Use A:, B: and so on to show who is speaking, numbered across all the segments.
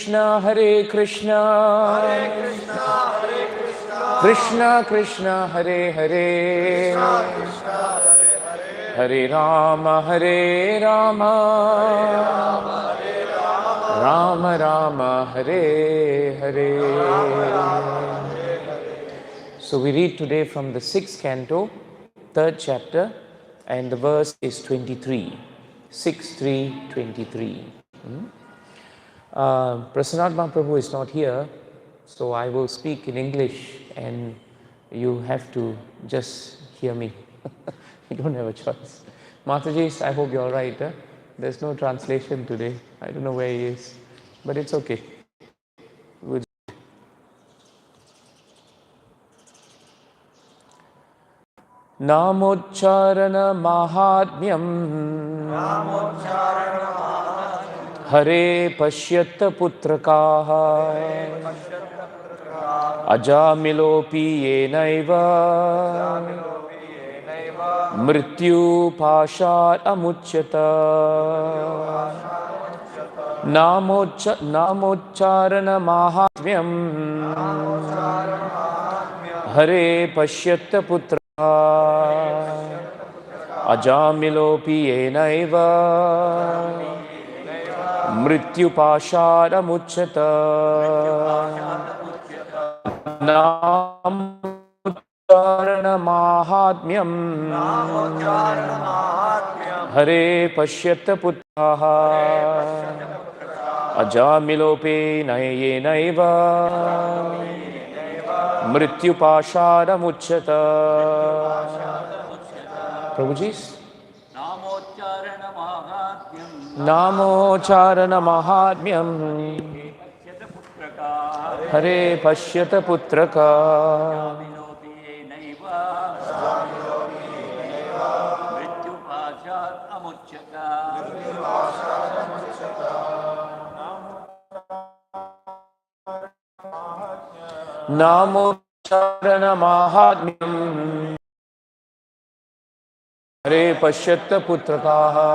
A: Krishna, Hare Krishna, Krishna Krishna, Hare Hare, Hare Rama, Hare Rama, Rama Rama, Hare Hare. So we read today from the 6th canto, 3rd chapter, and the verse is 23. 6:3:23. Prasanatma Prabhu is not here, so I will speak in English and you have to just hear me. You don't have a choice. Mataji, I hope you're all right. Huh? There's no translation today. I don't know where he is, but it's okay. Namocharana Mahatmyam Hare Pashyata Putrakaha Ajamilopi Yenaiva Mrityu Pashat Amuchyata Namocharana Mahatmyam Hare Pashyata Putrakaha Ajamilopi Yenaiva Mrityu Pashada Muchyata Namocharana Mahatmyam Hare Pashyata Putraha Ajamilopi Yenaiva Mrityu Pashada Muchyata. Prabhuji's Namocharana Mahatmyam Hare Pashyata Putraka Namocharana Mahatmyam Hare Pashyata Putrakaha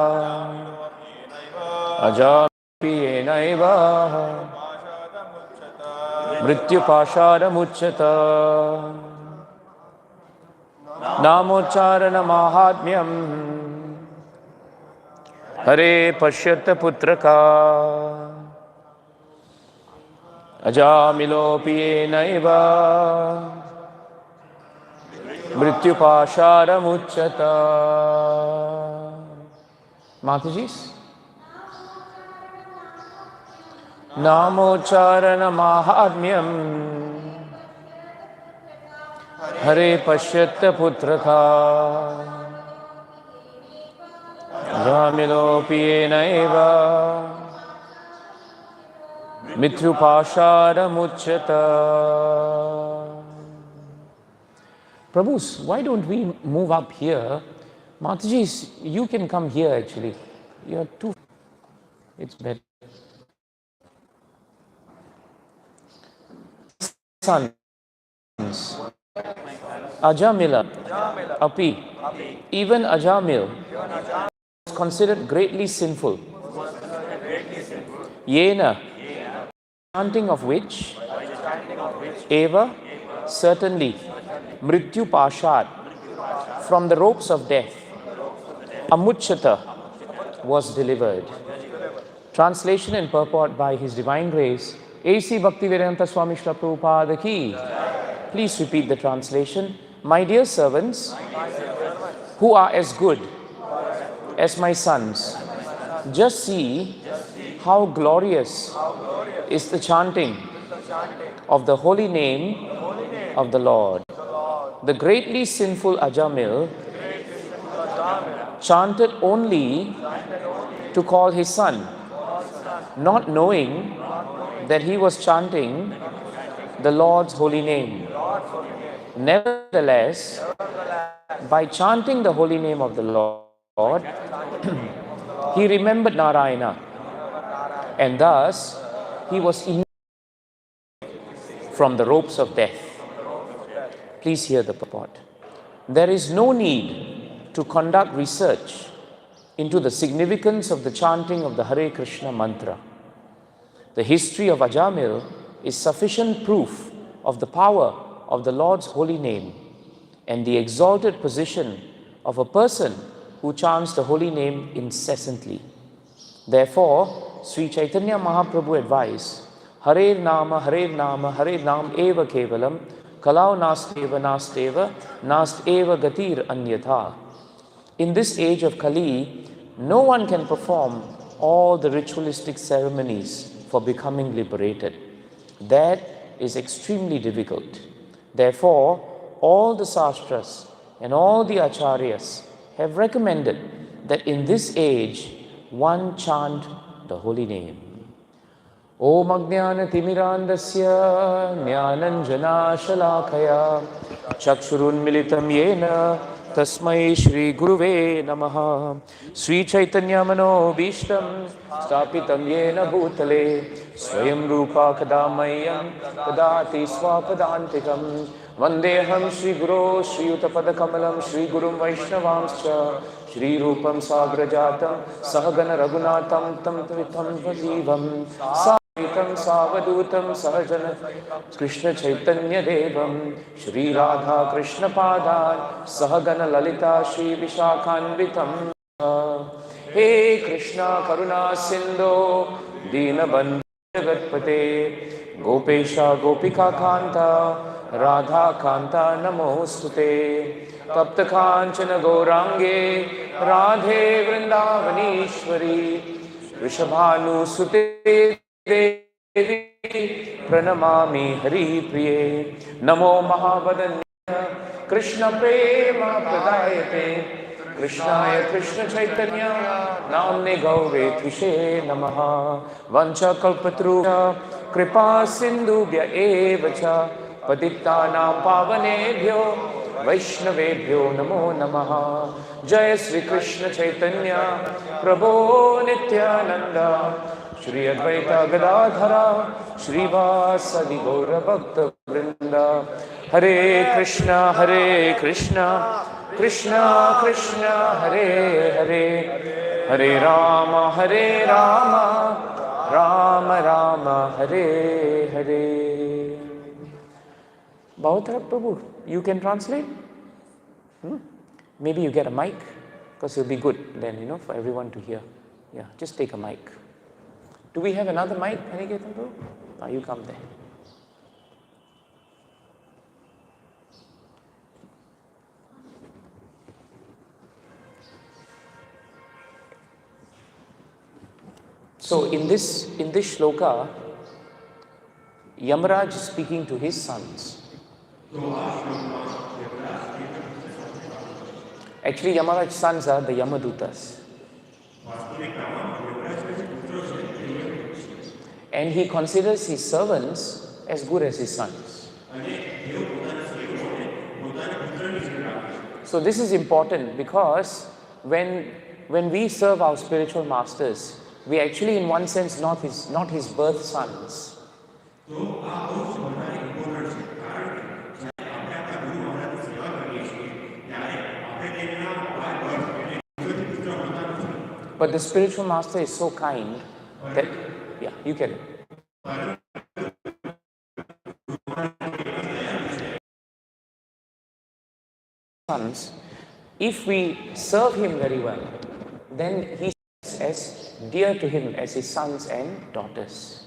A: Ajamilopi Yenaiva Mrityu Pashada Muchyata Namocharana Mahatmyam Hare Pashyata Putraka Ajamilopi Yenaiva Mrityu Pashada Muchyata. Mataji's Namocharana Mahatmyam Hare Pashyata Putraka Ajamilopi Yenaiva Mrityu Pashada Muchyata. Prabhus, why don't we move up here? Mataji, you can come here actually. You're too. It's better. Sons. Ajamila. Api. Even Ajamil was considered greatly sinful. Yena. Chanting of which? Eva. Certainly. Mrityu Pashat. From the ropes of death. Amuchyata was delivered. Translation and purport by His Divine Grace, A.C. Bhaktivedanta Swami Srila Prabhupada Ki. Please repeat the translation. My dear servants, who are as good as my sons, just see how glorious is the chanting of the holy name of the Lord. The greatly sinful Ajamil chanted only to call his son, not knowing that he was chanting the Lord's holy name. Nevertheless, by chanting the holy name of the Lord, he remembered Narayana, and thus he was from the ropes of death. Please hear the purport. There is no need to conduct research into the significance of the chanting of the Hare Krishna mantra. The history of Ajamil is sufficient proof of the power of the Lord's holy name and the exalted position of a person who chants the holy name incessantly. Therefore, Sri Chaitanya Mahaprabhu advised, Hare Nama, Hare Nama, Hare Nam Eva Kevalam, Kalau Nasteva, Nasteva, Nasteva Gatir Anyatha. In this age of Kali, no one can perform all the ritualistic ceremonies for becoming liberated. That is extremely difficult. Therefore, all the sastras and all the acharyas have recommended that in this age, one chant the holy name. Om Ajnana Timirandasya Jnananjana Shalakaya Chakshurun Militam Yena Tasmai Shri Guruve Namaha. Sri Chaitanya Mano Bhishtam Stapitam Yena Bhutale Swayam Rupa Kadamayam Kadati Swapadantikam Vandeham Shri Guru Shri Utapada Kamalam Shri Gurum Vaishnavamscha Shri Rupam Sagrajatam Sahagana Raghunatam Tam Tvitam Vajivam Savitam Savadutam Sahajana Krishna Chaitanya Devam Shri Radha Krishna Padan Sahagana Lalita Shri Vishakhanvitam. Hey Krishna Karuna Sindhu Dinabandhu Jagatpate Gopesha Gopika Kanta Radha Kanta Namostute Tapta Kanchana Gaurange Radhe Vrindavanishwari Rishabhanu Sute Devi Pranamami Hari Priye Namo Mahavadanya Krishna Prema Pradayate Krishnaya Krishna Chaitanya Namne Gaure Trishe Namaha Vancha Kalpatruya Kripa Sindhubhya Evacha Patittanam Pavanebhyo Vaishnavebhyo Namo Namaha. Jai Sri Krishna Chaitanya Prabhu Nityananda Shri Advaita Gadadhara Shri Vasadi Gaura Bhakta Vrinda. Hare Krishna Krishna Krishna Hare Hare Hare Rama Rama Rama Hare Hare. Bhavatra Prabhu, you can translate? Maybe you get a mic, because it'll be good then, for everyone to hear. Yeah, just take a mic. Do we have another mic, Aniketan Prabhu? You come there. So in this shloka, Yamaraj is speaking to his sons. Actually, Yamaraj's sons are the Yamadutas. And he considers his servants as good as his sons. So this is important, because when we serve our spiritual masters, we actually in one sense not his birth sons. But the spiritual master is so kind that, yeah, you get it. Sons, if we serve him very well, then he is as dear to him as his sons and daughters.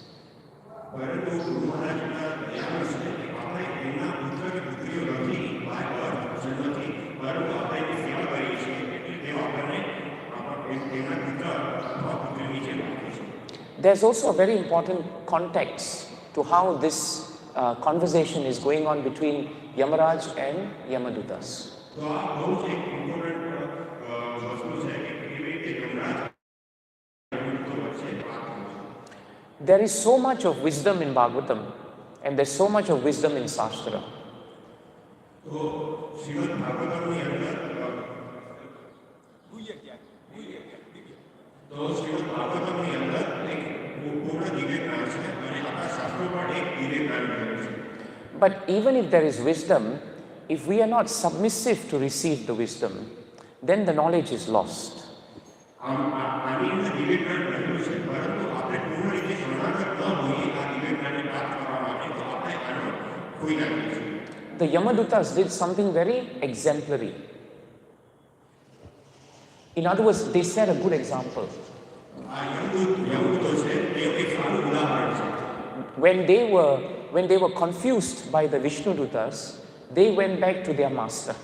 A: There's also a very important context to how this conversation is going on between Yamaraj and Yamadutas. There is so much of wisdom in Bhagavatam, and there's so much of wisdom in Shastra. But even if there is wisdom, if we are not submissive to receive the wisdom, then the knowledge is lost. The Yamadutas did something very exemplary. In other words, they set a good example. When they were confused by the Vishnu Dutas, they went back to their master.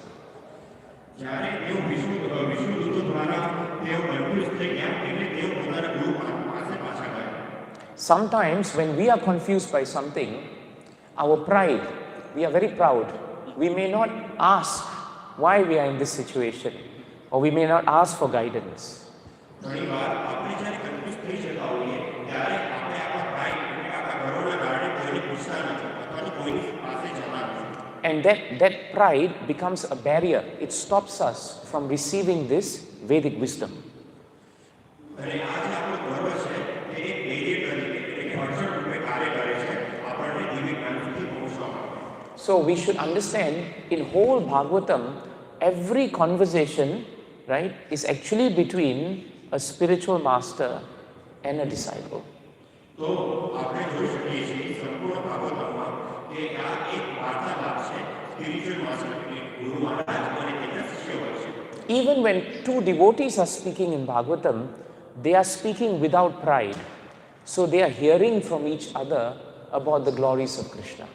A: Sometimes when we are confused by something, our pride, we are very proud. We may not ask why we are in this situation, or we may not ask for guidance. And that pride becomes a barrier. It stops us from receiving this Vedic wisdom. So we should understand, in whole Bhagavatam, every conversation, right, is actually between a spiritual master and a disciple. Even when two devotees are speaking in Bhagavatam, they are speaking without pride. So they are hearing from each other about the glories of Krishna.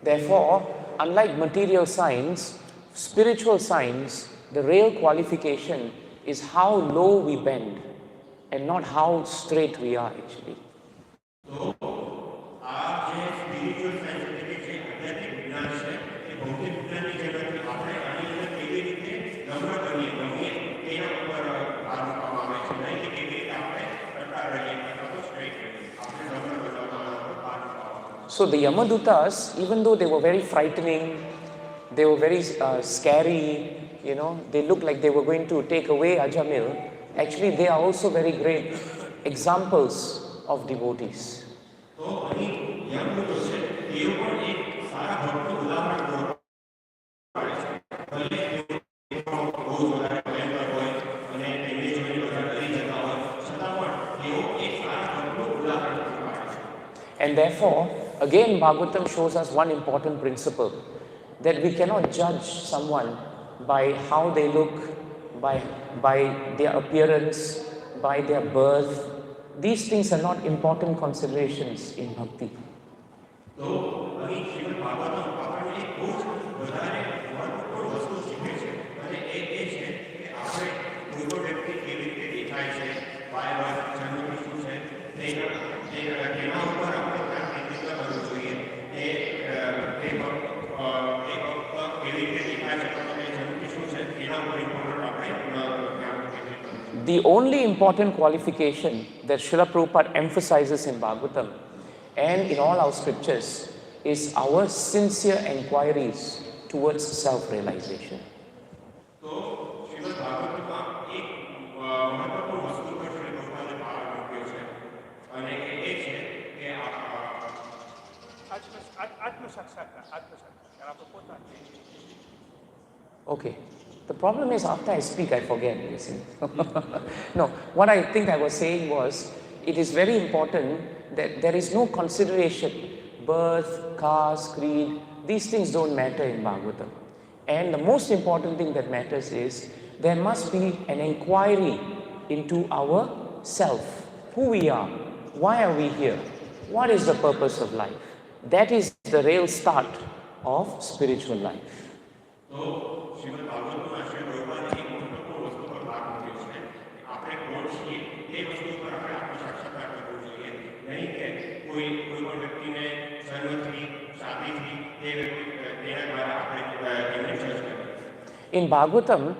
A: Therefore, unlike material science, spiritual science, the real qualification is how low we bend and not how straight we are actually. So the Yamadutas, even though they were very frightening, they were very scary, they looked like they were going to take away Ajamil, actually they are also very great examples of devotees. And therefore, again, Bhagavatam shows us one important principle, that we cannot judge someone by how they look, by their appearance, by their birth. These things are not important considerations in bhakti. The only important qualification that Srila Prabhupada emphasizes in Bhagavatam and in all our scriptures is our sincere inquiries towards self-realization. Okay. The problem is after I speak, I forget, you see. No, what I think I was saying was, it is very important that there is no consideration. Birth, caste, creed, these things don't matter in Bhagavatam. And the most important thing that matters is, there must be an inquiry into our self, who we are, why are we here, what is the purpose of life. That is the real start of spiritual life. In Bhagavatam,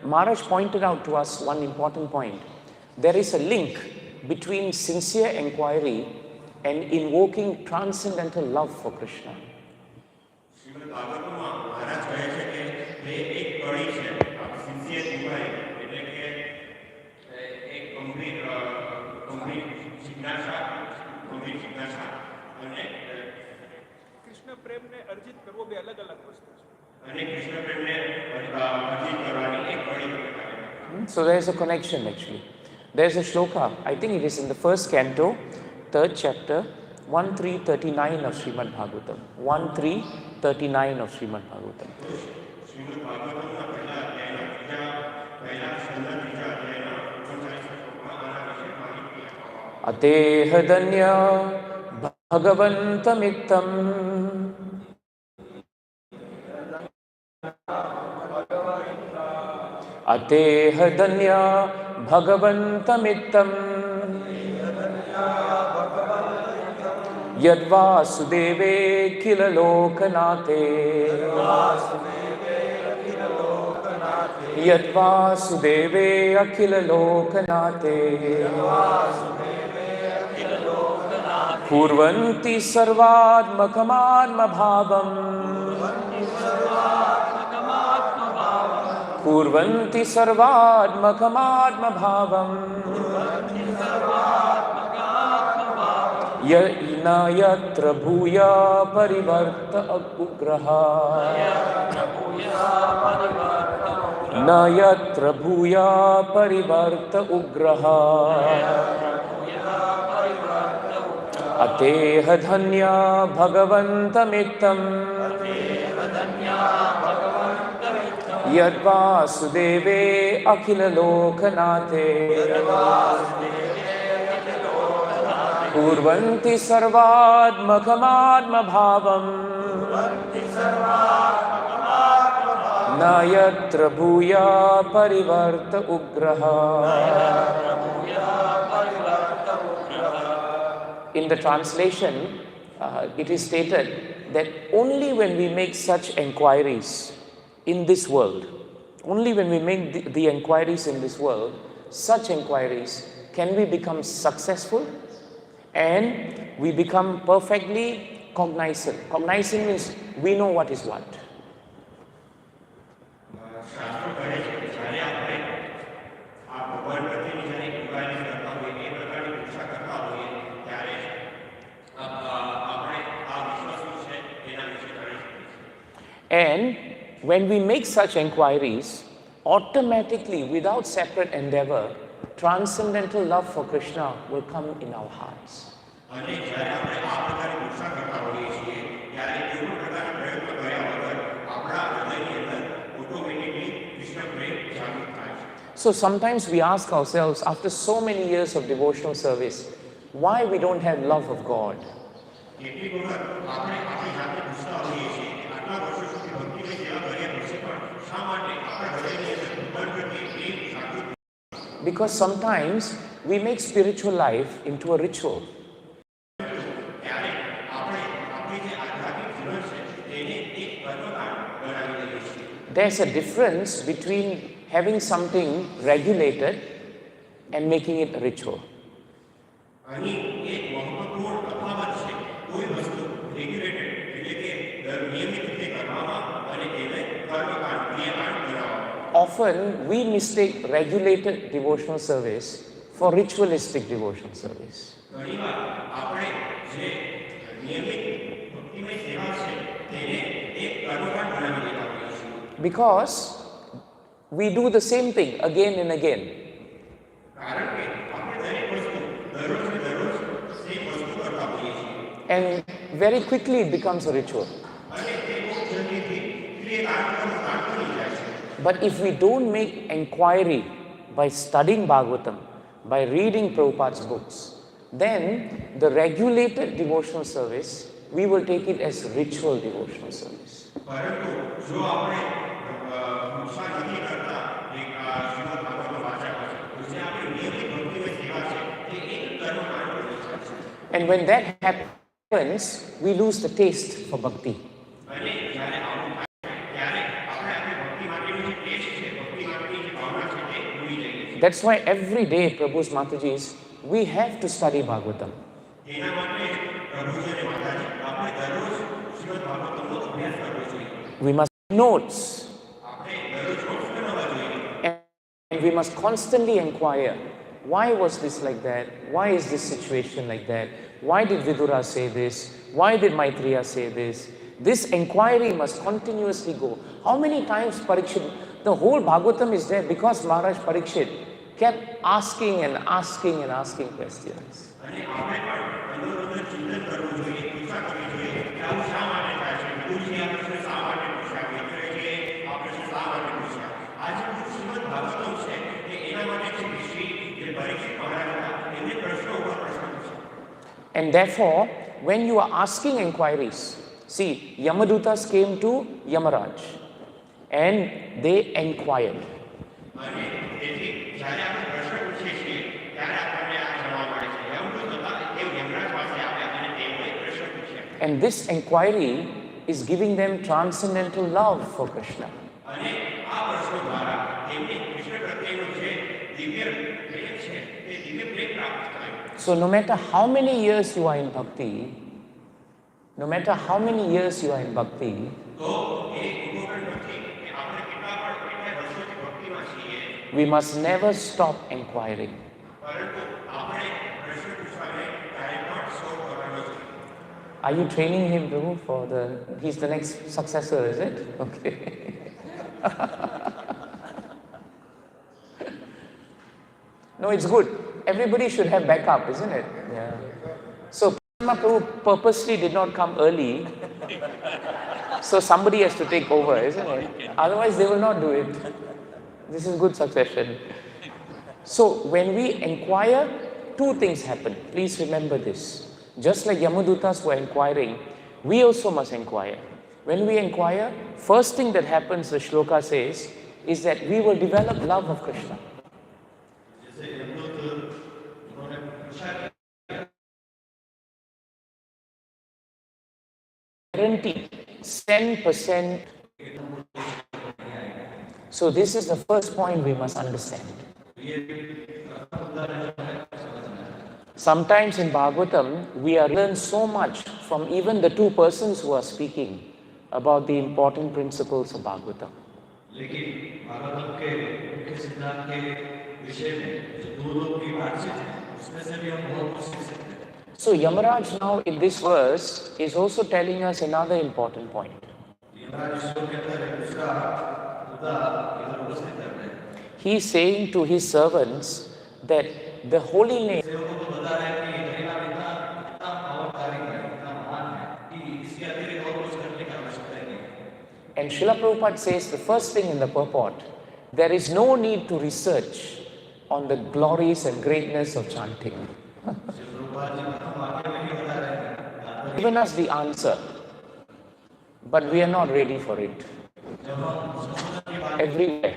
A: Maharaj pointed out to us one important point. There is a link between sincere inquiry and invoking transcendental love for Krishna. So there is a connection actually. There is a shloka, I think it is in the first canto, third chapter, 1.3.39 of Srimad Bhagavatam. 1.3.39 of Srimad Bhagavatam. Ateha danya bhagavantamittam Ateha danya bhagavantamittam Yadvasudeve kila lokanate Yadvasudeve akila lokanate Purvanti sarvadmakamādma bhavam Purvanti sarvadmakamādma bhavam Na yatra bhuya parivarta ugraha Na yatra bhuya parivarta ugraha Ateha dhanya bhagavantamittam Yadvasudeve akhila lokanate Purvanti sarvadmakamadma bhavam Na yatra bhuya parivarta ugraha. In the translation, it is stated that only when we make such enquiries in this world, only when we make the enquiries in this world, such enquiries, can we become successful and we become perfectly cognizant. Cognizant means we know what is what. And when we make such enquiries, automatically, without separate endeavor, transcendental love for Krishna will come in our hearts. So sometimes we ask ourselves, after so many years of devotional service, why we don't have love of God? Because sometimes we make spiritual life into a ritual. There's a difference between having something regulated and making it a ritual. Often we mistake regulated devotional service for ritualistic devotional service. Because we do the same thing again and again. And very quickly it becomes a ritual. But if we don't make inquiry by studying Bhagavatam, by reading Prabhupada's books, then the regulated devotional service, we will take it as ritual devotional service. And when that happens, we lose the taste for bhakti. That's why every day, Prabhu's Matajis, we have to study Bhagavatam. We must take notes. And we must constantly inquire, why was this like that? Why is this situation like that? Why did Vidura say this? Why did Maitreya say this? This inquiry must continuously go. How many times Parikshit The whole Bhagavatam is there because Maharaj Parikshit kept asking and asking and asking questions. And therefore, when you are asking inquiries, see, Yamadutas came to Yamaraj and they inquired. And this inquiry is giving them transcendental love for Krishna. So no matter how many years you are in bhakti, we must never stop inquiring. Are you training him, Prabhu, for he's the next successor, is it? Okay. No, it's good. Everybody should have backup, isn't it? Yeah. So Prabhu purposely did not come early. So somebody has to take over, isn't it? Otherwise they will not do it. This is good succession. So when we inquire, two things happen. Please remember this. Just like Yamadutas were inquiring, we also must inquire. When we inquire, first thing that happens, the shloka says, is that we will develop love of Krishna. Guarantee 10%. So this is the first point we must understand. Sometimes in Bhagavatam, we are learn so much from even the two persons who are speaking about the important principles of Bhagavatam. So Yamaraj now in this verse is also telling us another important point. He is saying to his servants that the holy name and Srila Prabhupada says the first thing in the purport, there is no need to research on the glories and greatness of chanting. Given us the answer, but we are not ready for it. Everywhere.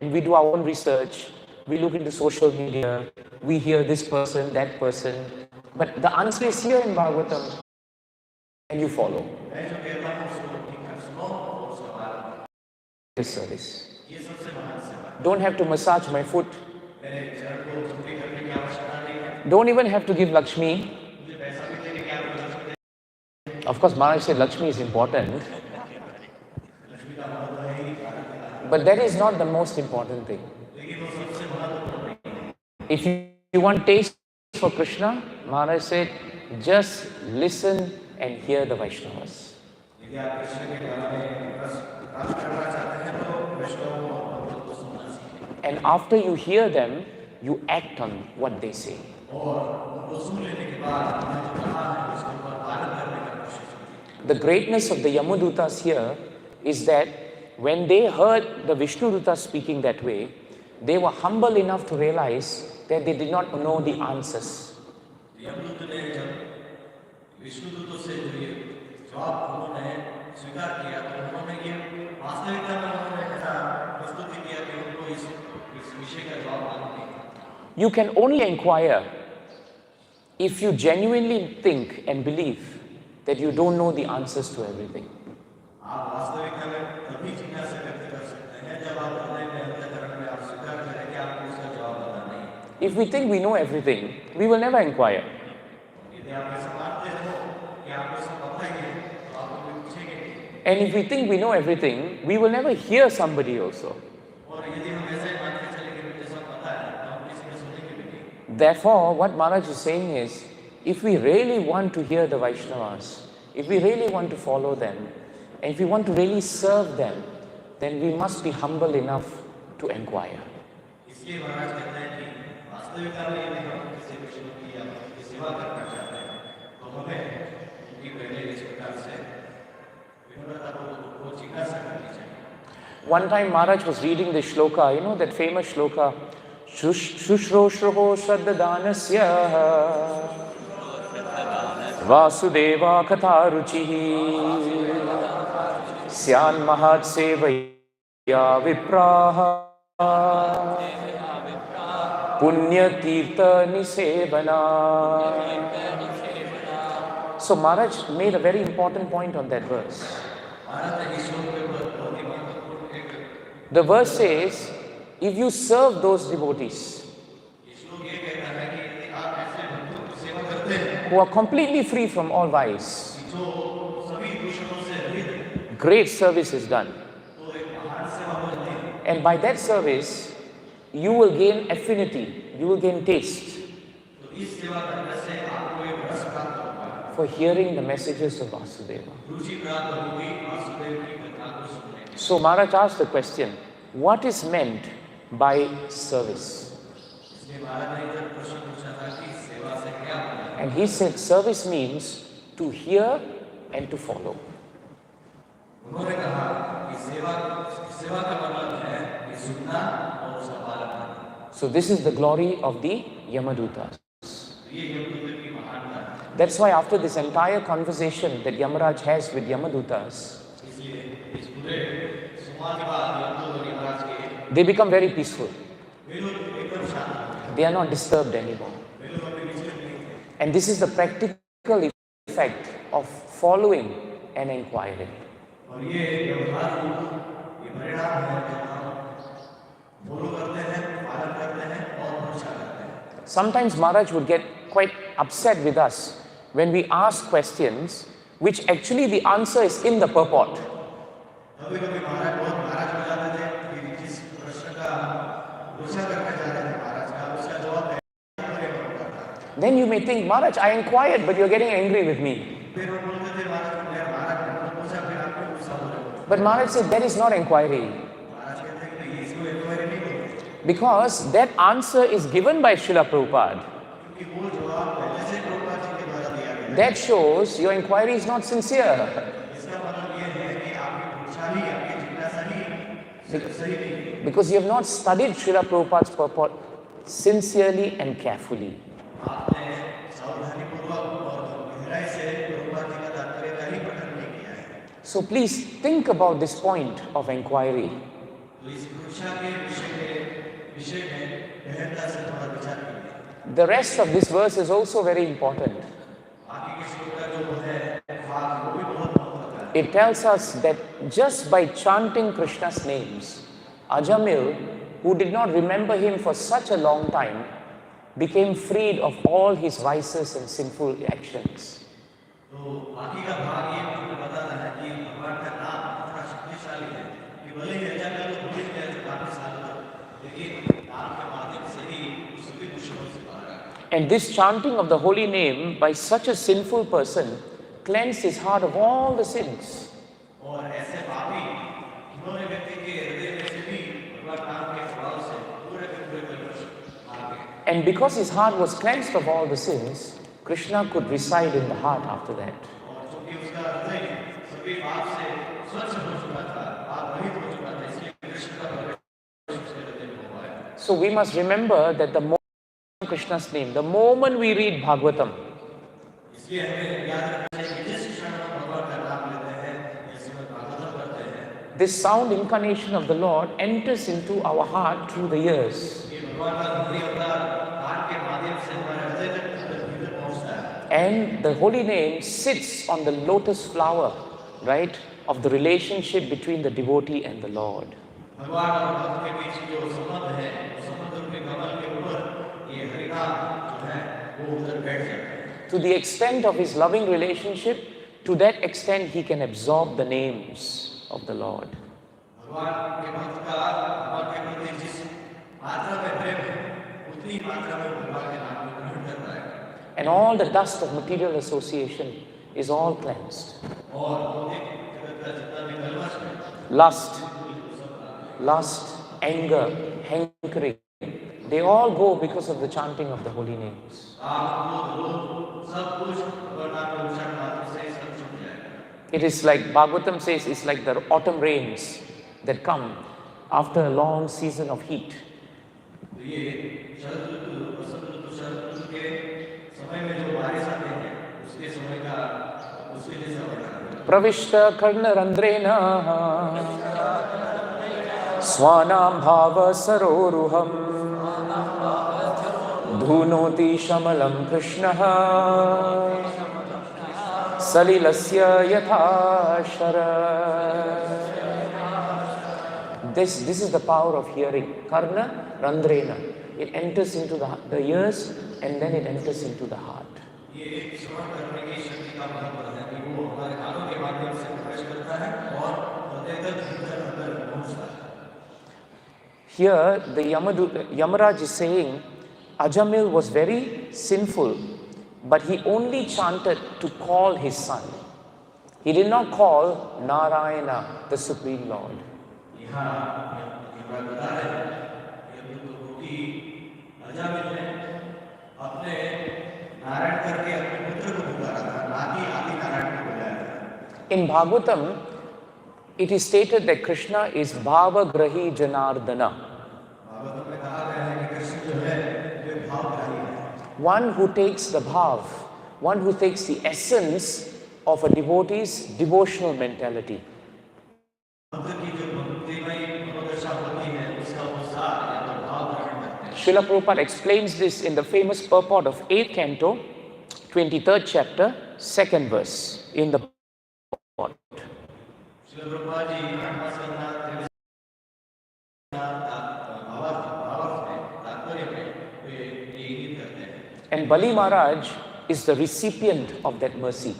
A: We do our own research, we look into social media, we hear this person, that person, but the answer is here in Bhagavatam and you follow. This service. Don't have to massage my foot. Don't even have to give Lakshmi. Of course, Maharaj said Lakshmi is important. But that is not the most important thing. If you want taste for Krishna, Maharaj said, just listen and hear the Vaishnavas. And after you hear them, you act on what they say. The greatness of the Yamadutas here is that when they heard the Vishnudutas speaking that way, they were humble enough to realize that they did not know the answers. You can only inquire if you genuinely think and believe that you don't know the answers to everything. If we think we know everything, we will never inquire. And if we think we know everything, we will never hear somebody also. Therefore, what Maharaj is saying is, if we really want to hear the Vaishnavas, if we really want to follow them, and if we want to really serve them, then we must be humble enough to inquire.
B: इसलिए महाराज कहते हैं कि वास्तविकता में यदि हम किसी विष्णु की या की सेवा करना चाहते हैं तो हमें उनकी पहले इस प्रकार से विनम्रता को जिज्ञासा करनी चाहिए.
A: One time Maharaj was reading the shloka, you know that famous shloka, Shushroshroho Shraddhadanasya Vasudeva Katharuchihi Syan Mahat Sevaya Vipraha Punya Tirtha Nisevana. So Maharaj made a very important point on that verse. The verse says, if you serve those devotees who are completely free from all vice, great service is done. And by that service, you will gain affinity, you will gain taste for hearing the messages of Vasudeva. So Maharaj asked the question, what is meant by service? And he said, service means to hear and to follow. So this is the glory of the Yamadutas. That's why after this entire conversation that Yamaraj has with Yamadutas, they become very peaceful. They are not disturbed anymore. And this is the practical effect of following and inquiring. Sometimes Maharaj would get quite upset with us when we ask questions which actually the answer is in the purport. Then you may think, Maharaj, I inquired, but you're getting angry with me. But Maharaj said, that is not inquiry. Because that answer is given by Srila Prabhupada. That shows your inquiry is not sincere. Because you have not studied Srila Prabhupada's purport sincerely and carefully. So please think about this point of inquiry. The rest of this verse is also very important. It tells us that just by chanting Krishna's names, Ajamil, who did not remember him for such a long time, became freed of all his vices and sinful actions. And this chanting of the holy name by such a sinful person cleansed his heart of all the sins. And because his heart was cleansed of all the sins, Krishna could reside in the heart after that. So we must remember that the moment Krishna's name, the moment we read Bhagavatam, this sound incarnation of the Lord enters into our heart through the ears. And the holy name sits on the lotus flower, right, of the relationship between the devotee and the Lord. To the extent of his loving relationship, to that extent he can absorb the names of the Lord. And all the dust of material association is all cleansed. Lust, lust, anger, hankering, they all go because of the chanting of the holy names. It is like Bhagavatam says, it's like the autumn rains that come after a long season of heat. Pravishta karna randrena swanam bhava saroruham dhunoti shamalam krishnaha salilasya yatha shara. This is the power of hearing. Karna randrena. It enters into the ears and then it enters into the heart. Here, the Yamaraj is saying, Ajamil was very sinful, but he only chanted to call his son. He did not call Narayana, the Supreme Lord. In Bhagavatam, it is stated that Krishna is Bhava Grahi Janardana. One who takes the bhav, one who takes the essence of a devotee's devotional mentality. Srila Prabhupada explains this in the famous purport of 8th canto, 23rd chapter, 2nd verse in the purport. And Bali Maharaj is the recipient of that mercy.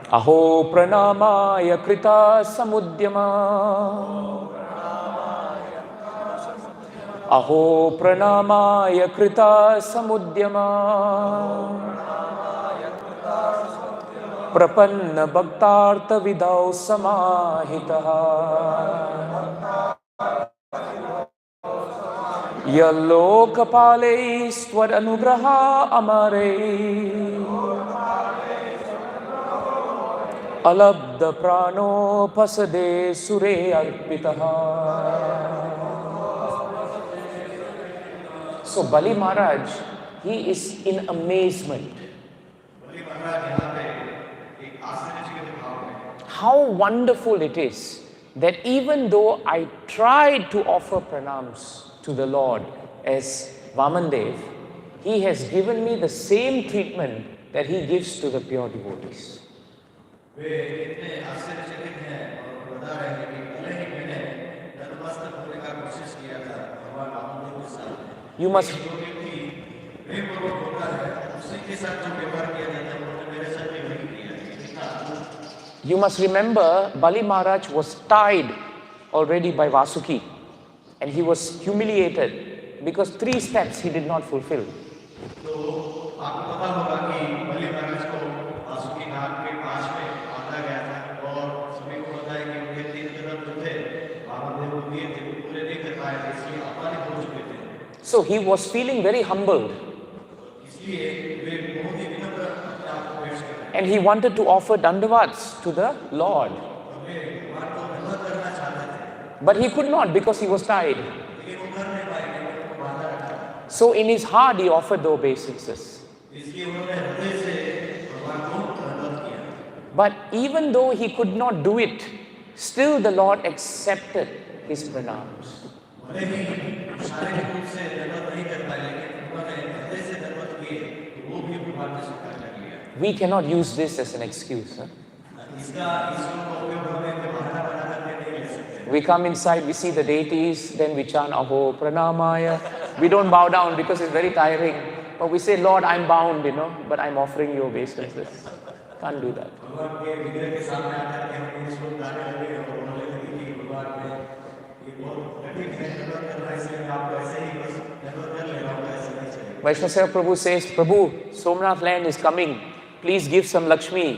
A: Aho pranamaya krita samudyama. Aho pranamaya krita samudyama. Prapanna bhaktartha vidau samahitaha. Yallokapale swad anugraha amare. Alabdha prano pasade sure arpitaha. So Bali Maharaj, he is in amazement. How wonderful it is that even though I tried to offer pranams to the Lord as Vamandev, he has given me the same treatment that he gives to the pure devotees. You must remember, Bali Maharaj was tied already by Vasuki, and he was humiliated because 3 steps he did not fulfill. So he was feeling very humbled. And he wanted to offer dandavats to the Lord. But he could not because he was tied. So in his heart he offered the obeisances. But even though he could not do it, still the Lord accepted his pranams. We cannot use this as an excuse. Huh? We come inside, we see the deities, then we chant Aho Pranamaya. We don't bow down because it's very tiring. But we say, Lord, I'm bound, but I'm offering you obeisances. Can't do that. Vaishnava Prabhu says, Prabhu, Somnath land is coming. Please give some Lakshmi.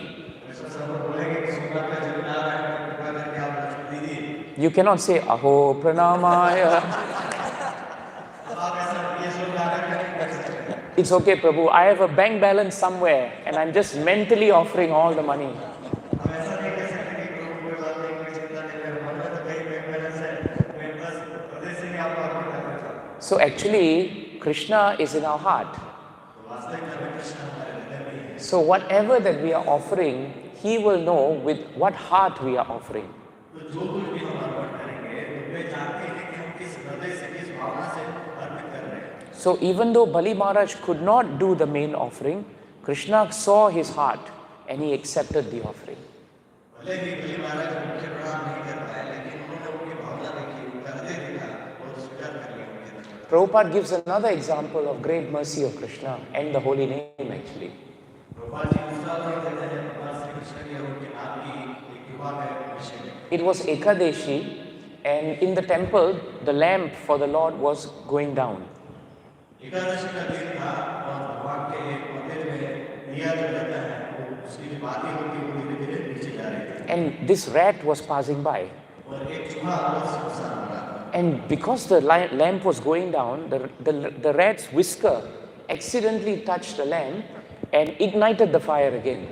A: You cannot say Aho Pranamaya. It's okay, Prabhu. I have a bank balance somewhere and I'm just mentally offering all the money. So actually, Krishna is in our heart. So whatever that we are offering, He will know with what heart we are offering. So even though Bali Maharaj could not do the main offering, Krishna saw his heart and he accepted the offering. Prabhupada gives another example of great mercy of Krishna and the holy name actually. It was Ekadeshi, and in the temple, the lamp for the Lord was going down. And this rat was passing by. And because the lamp was going down, the rat's whisker accidentally touched the lamp and ignited the fire again.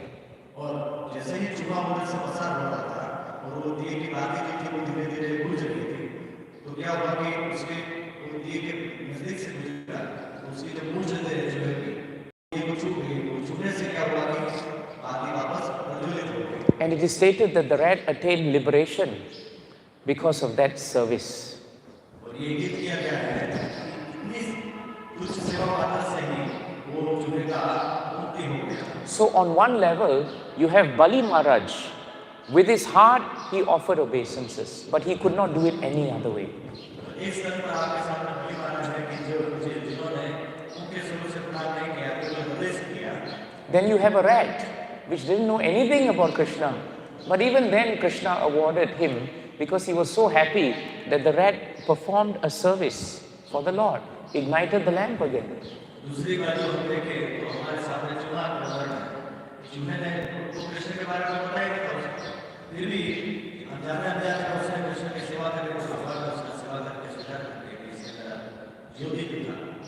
A: And it is stated that the rat attained liberation because of that service. So on one level, you have Bali Maharaj. With his heart, he offered obeisances, but he could not do it any other way. Then you have a rat, which didn't know anything about Krishna. But even then, Krishna awarded him because he was so happy that the rat performed a service for the Lord, ignited the lamp again.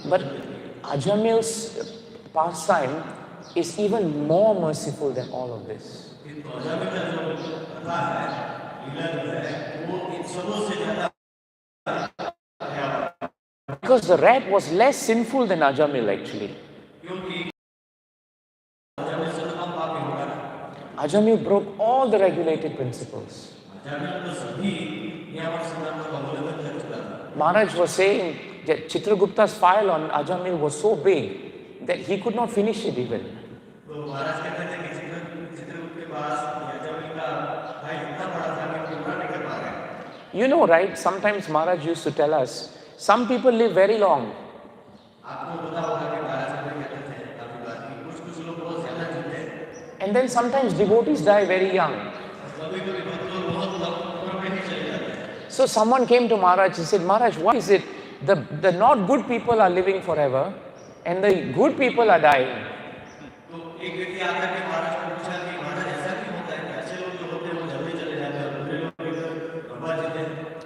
A: But Ajamil's pastime is even more merciful than all of this. Because the rat was less sinful than Ajamil actually. Ajamil broke all the regulated principles. Maharaj was saying that Chitragupta's file on Ajamil was so big that he could not finish it even. You know, right? Sometimes Maharaj used to tell us, some people live very long. And then sometimes devotees die very young. So someone came to Maharaj and said, Maharaj, why is it the not good people are living forever and the good people are dying?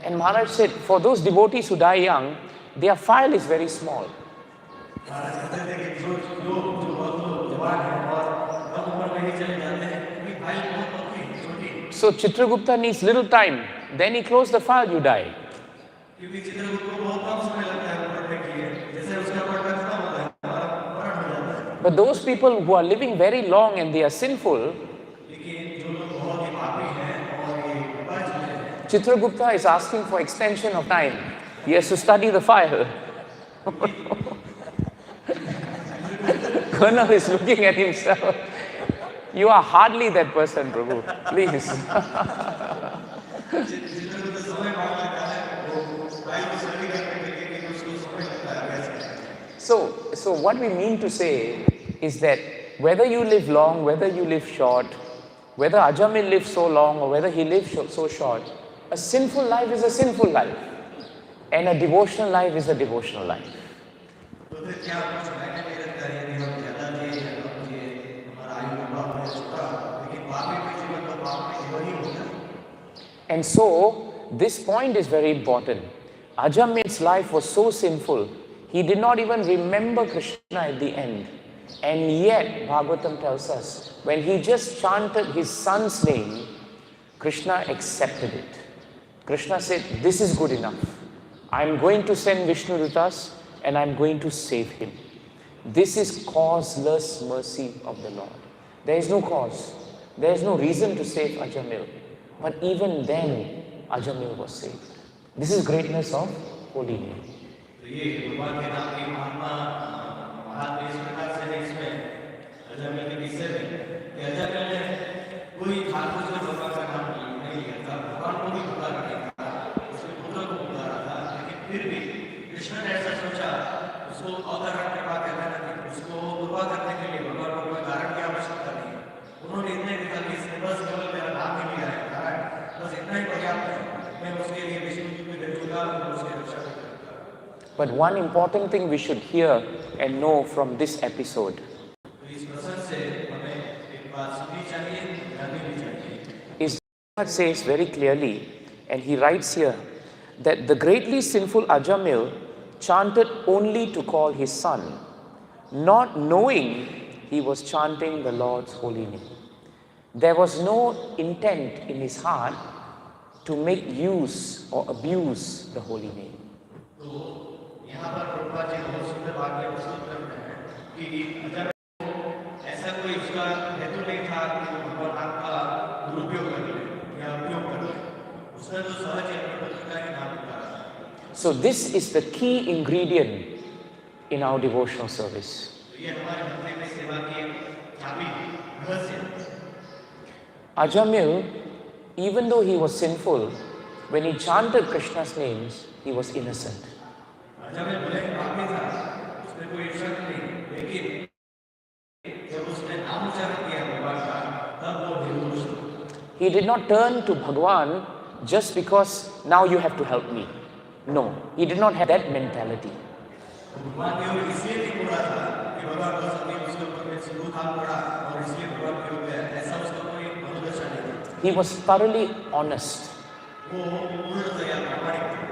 A: And Maharaj said, for those devotees who die young, their file is very small. So Chitragupta needs little time. Then he closed the file, you die. But those people who are living very long and they are sinful, Chitragupta is asking for extension of time. He has to study the file. Colonel is looking at himself. You are hardly that person, Prabhu. Please. So what we mean to say is that whether you live long, whether you live short, whether Ajamil lives so long or whether he lives so short, a sinful life is a sinful life. And a devotional life is a devotional life. And so, this point is very important. Ajamil's life was so sinful, he did not even remember Krishna at the end. And yet, Bhagavatam tells us, when he just chanted his son's name, Krishna accepted it. Krishna said, this is good enough. I'm going to send Vishnudutas and I'm going to save him. This is causeless mercy of the Lord. There is no cause. There is no reason to save Ajamil. But even then, Ajamil was saved. This is greatness of holy name.
B: तो ये भगवान के नाम की महात्मा महात्मा इस प्रकार से है इसमें अजमेर के विषय में कि अजमेर ने कोई ठाकुर जो भगवान का नाम नहीं लिया था, भगवान को भी पुकारा नहीं था, उसके पुत्र को पुकारा था, लेकिन फिर भी कृष्ण ने ऐसा सोचा, उसको अवतरण कृपा करने लगे, उसको कृपा करने के लिए भगवान को कोई कारण की आवश्यकता नहीं। उन्होंने इतने लिखा कि इसने बस केवल मेरा नाम ही लिया है, कारण बस इतना ही पर्याप्त है, मैं उसके लिए विष्णु जी को भेजूंगा और उसकी रक्षा करूंगा।
A: But one important thing we should hear and know from this episode is God says very clearly, and he writes here, that the greatly sinful Ajamil chanted only to call his son, not knowing he was chanting the Lord's holy name. There was no intent in his heart to make use or abuse the holy name.
B: यहाँ पर प्रभुपाद जी बहुत सुंदर वाक्य प्रस्तुत करते हैं कि अगर ऐसा कोई उसका हेतु नहीं था कि वो भगवान नाम का दुरुपयोग कर ले या उपयोग कर ले, उसने तो सहज अपने पुत्र का ही नाम पुकारा।
A: So this is the key ingredient in our devotional service.
B: ये हमारे भक्ति में सेवा की चाबी रहस्य।
A: Ajamil, even though he was sinful, when he chanted Krishna's names, he was innocent.
B: Ajmer भले ही पापी था, उसने कोई शक नहीं, लेकिन जब उसने नाम उच्चारण किया भगवान का, तब वो निर्दोष था।
A: He did not turn to Bhagwan just because now you have to help me. No, he did not have that mentality.
B: भगवान के ऊपर इसलिए नहीं बोला था कि भगवान बस अभी उसके ऊपर में सिंदूर थाम पड़ा और इसलिए भगवान के ऊपर ऐसा उसका कोई मनोदशा नहीं था।
A: He was thoroughly honest.
B: वो पूर्णतया प्रामाणिक था।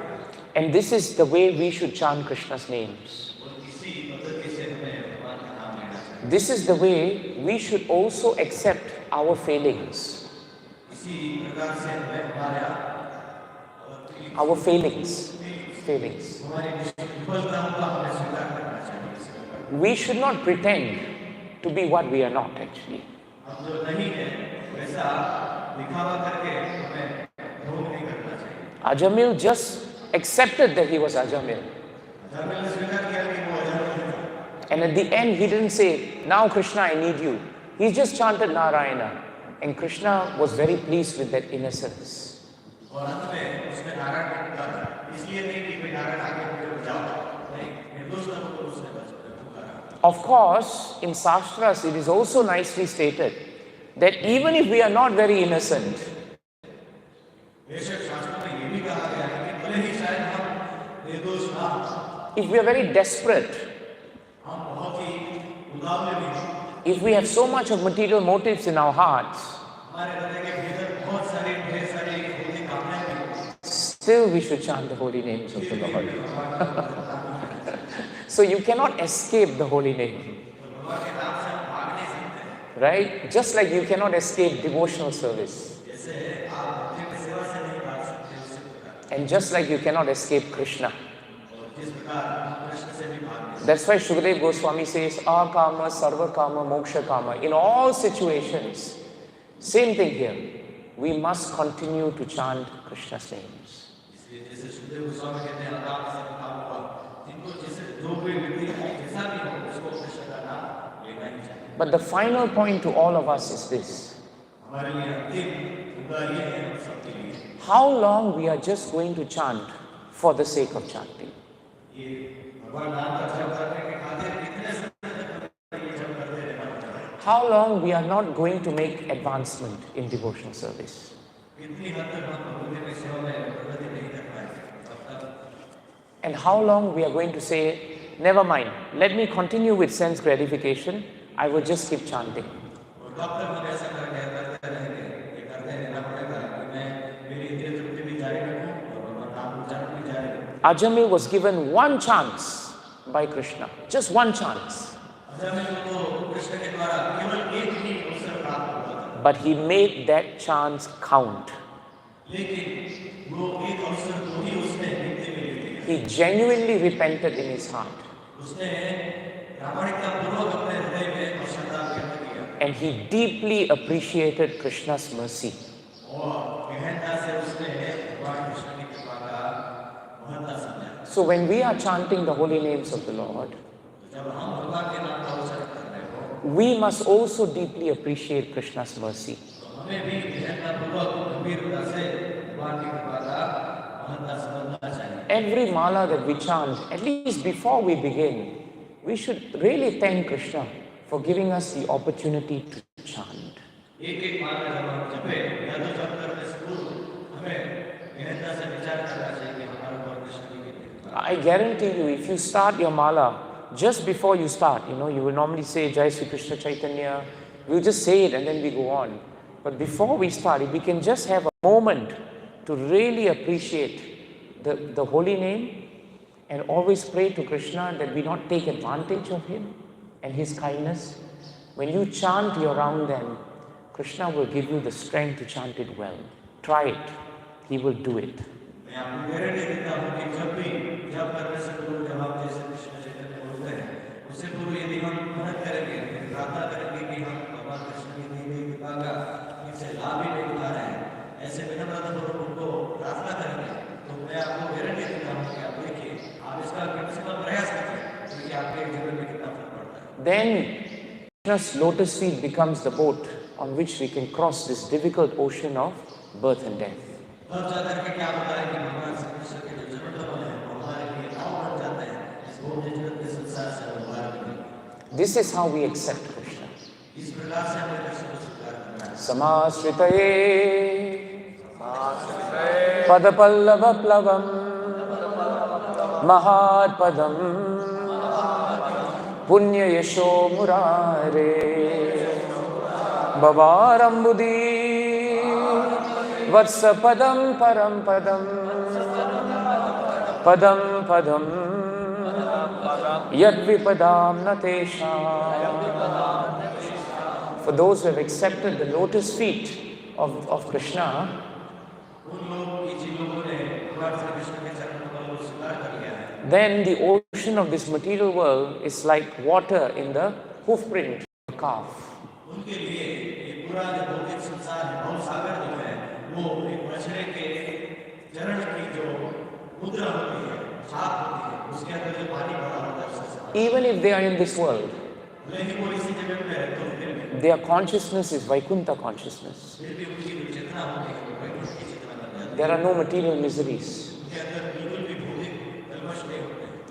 A: And this is the way we should chant Krishna's names.
B: और इसी पद्धति से हमें भगवान का नाम लेना चाहिए।
A: This is the way we should also accept our failings.
B: इसी प्रकार से हमें हमारा
A: Our failings.
B: हमारी विफलताओं का हमें स्वीकार करना चाहिए।
A: We should not pretend to be what we are not actually.
B: हम जो नहीं है वैसा दिखावा करके हमें ढोंग नहीं करना चाहिए।
A: Ajamil just accepted that he was Ajamil.
B: Ajmer ने स्वीकार किया कि वो अजमेर था।
A: And at the end, he didn't say, now Krishna, I need you. He just chanted Narayana. And Krishna was very pleased with that innocence.
B: और अंत में उसने नारायण को पुकारा, इसलिए नहीं कि भाई नारायण आगे मुझे बचाओ, नहीं, निर्दोष को उसने पुकारा।
A: Of course, in Shastras, it is also nicely stated that even if we are not very innocent,
B: बेशक शास्त्रों में ये भी कहा गया है कि भले ही शायद हम निर्दोष ना हों,
A: if we are very desperate,
B: हम बहुत ही उदावले भी हों,
A: if we have so much of material motives in our hearts,
B: हमारे हृदय के भीतर बहुत सारी ढेर सारी भौतिक कामनाएं भी हों,
A: still we should chant the holy names of the Lord. So you cannot escape the holy name.
B: भगवान के नाम से हम भाग नहीं सकते।
A: Right? Just like you cannot escape devotional service.
B: जैसे आप भक्ति में सेवा से नहीं भाग सकते, उसी प्रकार
A: And just like you cannot escape Krishna.
B: और जिस प्रकार हम कृष्ण से भी भाग नहीं
A: That's why Shukadev Goswami says, Akama, Sarva Kama, Moksha Kama. In all situations, same thing here. We must continue to chant Krishna's names.
B: इसलिए जैसे सुखदेव गोस्वामी कहते हैं अकाम सब काम हुआ, जिनको जैसे जो कोई व्यक्ति जैसा भी हो उसको कृष्ण का नाम लेना ही चाहिए।
A: But the final point to all of us is this.
B: हमारे लिए अंतिम मुद्दा ये है हम सबके लिए,
A: How long we are just going to chant for the sake of chanting?
B: ये भगवान नाम का जप करने के खातिर कितने समय तक हमें ये जप करते रहना होता है?
A: How long we are not going to make advancement in devotional service?
B: कितनी हद तक हम भक्ति में सेवा में प्रगति नहीं कर पाएंगे तब तक?
A: And how long we are going to say, never mind, let me continue with sense gratification, I will just keep chanting.
B: और कब तक हम ऐसा करते रहेंगे, ये करते रहना पड़ेगा कि मैं मेरी इंद्रिय तृप्ति भी जारी रखूं
A: Ajamil was given one chance by Krishna, just one chance. But he made that chance count. He genuinely repented in his heart. And he deeply appreciated Krishna's mercy. So when we are chanting the holy names of the Lord, we must also deeply appreciate Krishna's mercy. Every mala that we chant, at least before we begin, we should really thank Krishna for giving us the opportunity to chant. I guarantee you, if you start your mala, just before you start, you will normally say Jai Sri Krishna Chaitanya. We'll just say it and then we go on. But before we start, if we can just have a moment to really appreciate the holy name and always pray to Krishna that we not take advantage of him and his kindness. When you chant your round, then Krishna will give you the strength to chant it well. Try it. He will do it. Then Krishna's lotus feet becomes the boat on which we can cross this difficult ocean of birth and death. This is how we accept Krishna. Samasritaye Padapallava Plavam Mahat Padam Punya Yasho Murare Bavarambudi Vatsa Padam Param Padam Padam Padam Yadvipadam Natesha. For those who have accepted the lotus feet of Krishna, then the ocean of this material world is like water in the hoofprint of a calf. Even if they are in this world, their consciousness is Vaikuntha consciousness. There are no material miseries.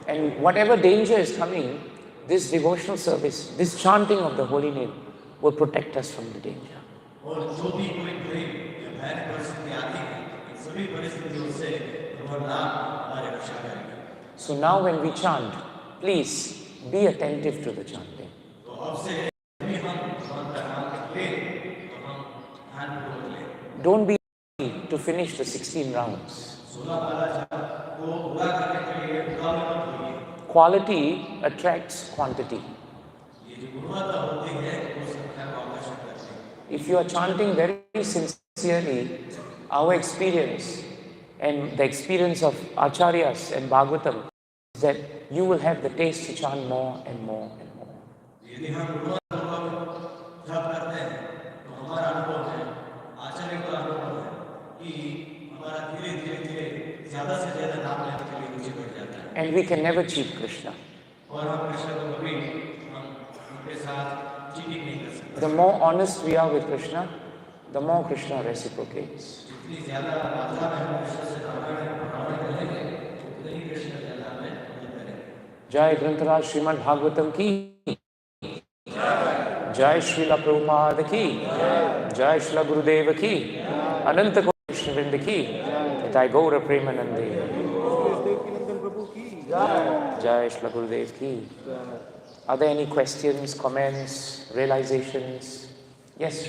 A: And whatever danger is coming, this devotional service, this chanting of the holy name will protect us from the danger. So now when we chant, please be attentive to the chanting. Don't be ready to finish the 16 rounds. Quality attracts quantity. If you are chanting very sincerely, our experience and the experience of Acharyas and Bhagavatam is that you will have the taste to chant more and more and more. And we can never cheat Krishna. The more honest we are with Krishna, the more Krishna reciprocates. Jai Grantaraj Srimad Bhagavatam ki, Jai Srila Prabhupada ki, Jai Srila Gurudeva ki, Ananta Krishna Vrinda ki, Jai Gaura Premanande, Jai Srila Gurudev ki. Are there any questions, comments, realizations? Yes,